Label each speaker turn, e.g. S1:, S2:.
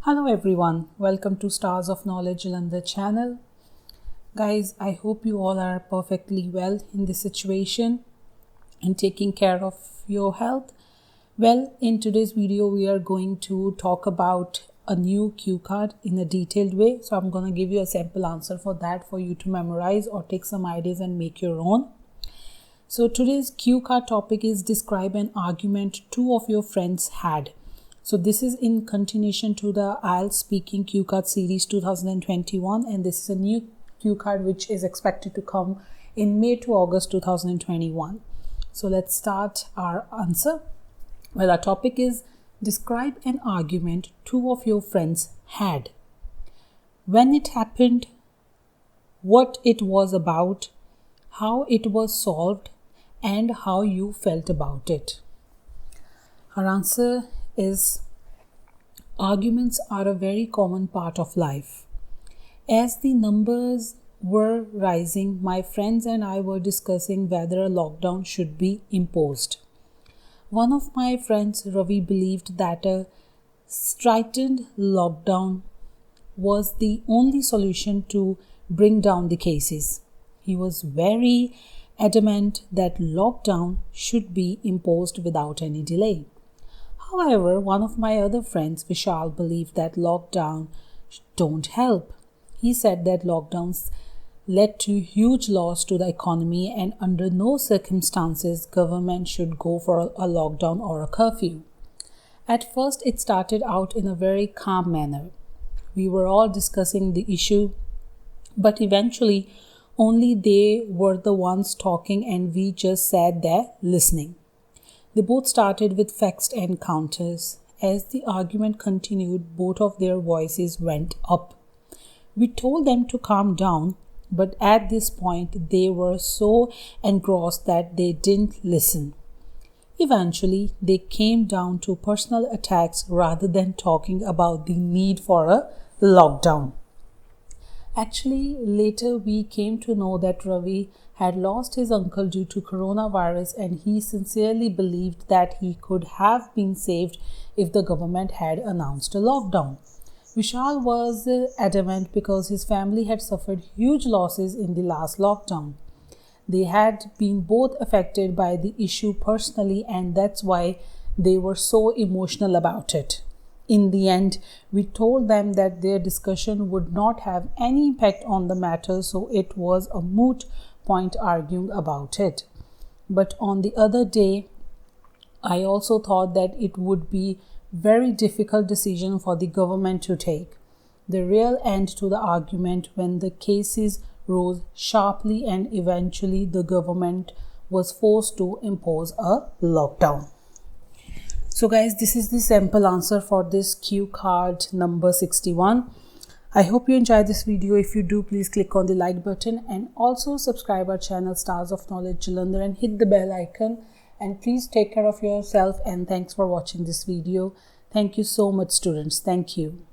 S1: Hello everyone, welcome to Stars of Knowledge Jalandhar channel. Guys, I hope you all are perfectly well in this situation and taking care of your health. Well, in today's video we are going to talk about a new cue card in a detailed way. So I'm going to give you a sample answer for that for you to memorize or take some ideas and make your own. So today's cue card topic is describe an argument two of your friends had. So this is in continuation to the IELTS Speaking Cue Card Series 2021, and this is a new cue card which is expected to come in May to August 2021. So let's start our answer. Well, our topic is describe an argument two of your friends had. When it happened, what it was about, how it was solved, and how you felt about it. Our answer is arguments are a very common part of life. As the numbers were rising, my friends and I were discussing whether a lockdown should be imposed. One of my friends, Ravi, believed that a stringent lockdown was the only solution to bring down the cases. He was very adamant that lockdown should be imposed without any delay. However, one of my other friends, Vishal, believed that lockdown don't help. He said that lockdowns led to huge loss to the economy and under no circumstances government should go for a lockdown or a curfew. At first, it started out in a very calm manner. We were all discussing the issue, but eventually only they were the ones talking and we just sat there listening. They both started with facts and counters. As the argument continued, both of their voices went up. We told them to calm down, but at this point they were so engrossed that they didn't listen. Eventually, they came down to personal attacks rather than talking about the need for a lockdown. Actually, later we came to know that Ravi had lost his uncle due to coronavirus and he sincerely believed that he could have been saved if the government had announced a lockdown. Vishal was adamant because his family had suffered huge losses in the last lockdown. They had been both affected by the issue personally and that's why they were so emotional about it. In the end, we told them that their discussion would not have any impact on the matter, so it was a moot point arguing about it. But on the other day, I also thought that it would be very difficult decision for the government to take. The real end to the argument when the cases rose sharply and eventually the government was forced to impose a lockdown. So guys, this is the sample answer for this cue card number 61. I hope you enjoyed this video. If you do, please click on the like button and also subscribe our channel Stars of Knowledge Jalandhar and hit the bell icon. And please take care of yourself and thanks for watching this video. Thank you so much, students. Thank you.